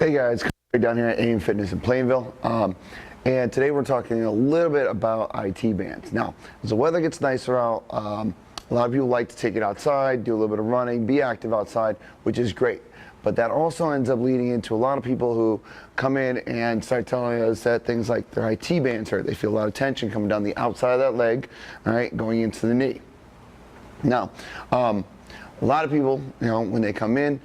Hey guys, down here at AIM Fitness in Plainville. And today we're talking a little bit about IT bands. Now, as the weather gets nicer out, a lot of people like to take it outside, do a little bit of running, be active outside, which is great. But that also ends up leading into a lot of people who come in and start telling us that things like their IT bands hurt. They feel a lot of tension coming down the outside of that leg, all right, going into the knee. Now, a lot of people, when they come in,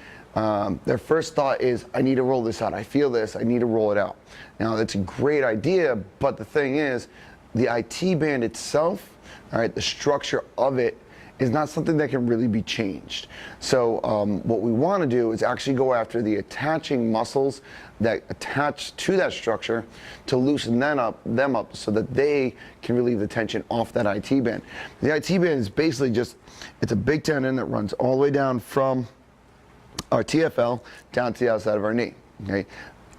their first thought is, I need to roll this out. I feel this, I need to roll it out. Now, that's a great idea, but the thing is, the IT band itself, all right, the structure of it is not something that can really be changed. So what we want to do is actually go after the attaching muscles that attach to that structure to loosen them up so that they can relieve the tension off that IT band. The IT band is basically it's a big tendon that runs all the way down from our TFL down to the outside of our knee. Okay?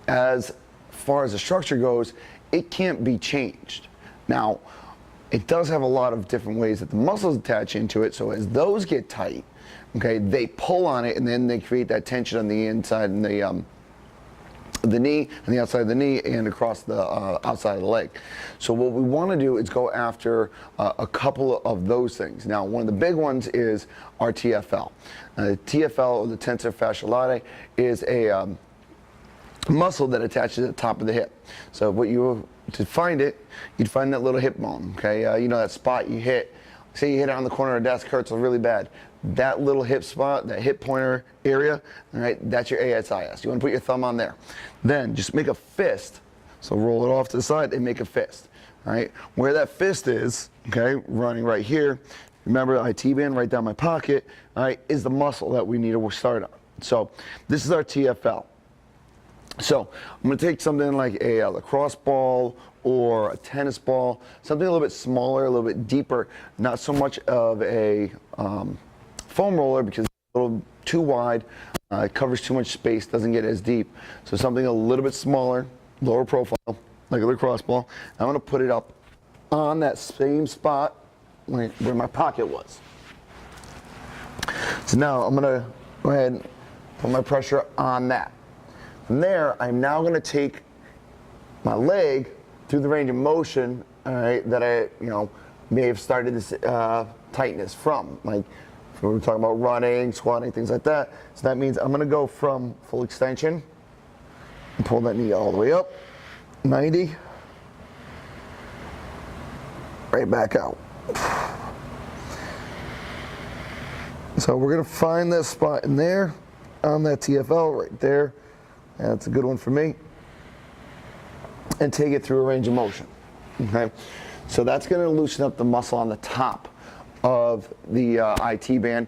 As far as the structure goes, it can't be changed. Now, it does have a lot of different ways that the muscles attach into it, so as those get tight, okay, they pull on it and then they create that tension on the inside and the knee, and the outside of the knee, and across the outside of the leg. So what we want to do is go after a couple of those things. Now, one of the big ones is our TFL. The TFL, or the tensor fasciae latae, is a muscle that attaches at the top of the hip. So to find it, you'd find that little hip bone, okay? You know that spot you hit, say you hit it on the corner of a desk, hurts really bad. That little hip spot, that hip pointer area, all right, that's your ASIS. You want to put your thumb on there. Then just make a fist. So roll it off to the side and make a fist, all right? Where that fist is, okay, running right here, remember IT band right down my pocket, all right, is the muscle that we need to start on. So this is our TFL. So I'm going to take something like a lacrosse ball or a tennis ball, something a little bit smaller, a little bit deeper, not so much of a foam roller because it's a little too wide, it covers too much space, doesn't get as deep. So something a little bit smaller, lower profile, like a lacrosse ball. I'm going to put it up on that same spot where my pocket was. So now I'm going to go ahead and put my pressure on that. From there, I'm now going to take my leg through the range of motion, all right, that I, may have started this tightness from. Like, if we were talking about running, squatting, things like that. So that means I'm going to go from full extension and pull that knee all the way up, 90, right back out. So we're going to find that spot in there, on that TFL right there. That's a good one for me. And take it through a range of motion. Okay, so that's going to loosen up the muscle on the top of the IT band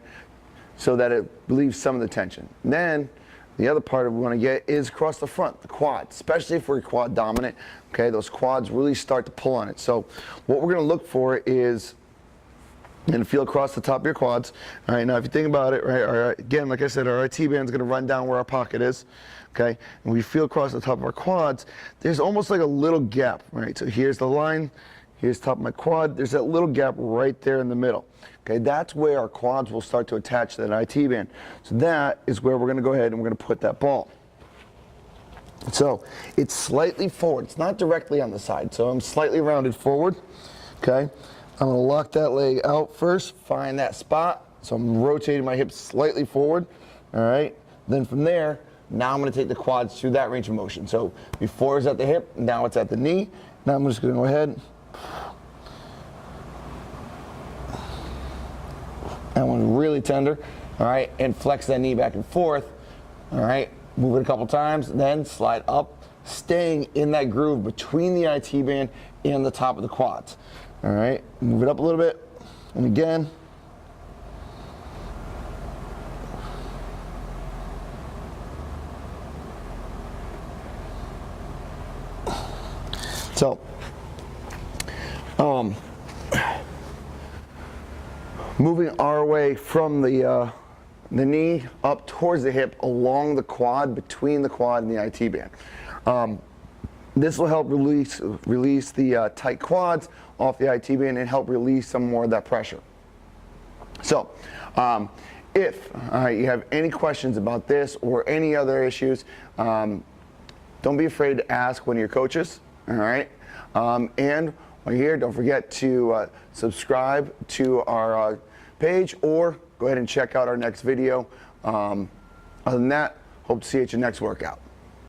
so that it relieves some of the tension. And then the other part we want to get is across the front, the quad, especially if we're quad dominant. Okay, those quads really start to pull on it. So what we're going to look for is, and feel across the top of your quads. All right, now if you think about it, right, again, like I said, our IT band is going to run down where our pocket is, okay? And we feel across the top of our quads, there's almost like a little gap, right? So here's the line, here's the top of my quad, there's that little gap right there in the middle. Okay, that's where our quads will start to attach to that IT band. So that is where we're going to go ahead and we're going to put that ball. So it's slightly forward, it's not directly on the side, so I'm slightly rounded forward, okay? I'm going to lock that leg out first, find that spot. So I'm rotating my hips slightly forward, all right? Then from there, now I'm going to take the quads through that range of motion. So before it's at the hip, now it's at the knee. Now I'm just going to go ahead. That one's really tender, all right? And flex that knee back and forth, all right? Move it a couple times, then slide up, staying in that groove between the IT band and the top of the quads. All right, move it up a little bit, and again. So, moving our way from the knee up towards the hip, along the quad, between the quad and the IT band. This will help release the tight quads off the IT band and help release some more of that pressure. So if you have any questions about this or any other issues, don't be afraid to ask one of your coaches, all right? And while you're here, don't forget to subscribe to our page, or go ahead and check out our next video. Other than that, hope to see you at your next workout.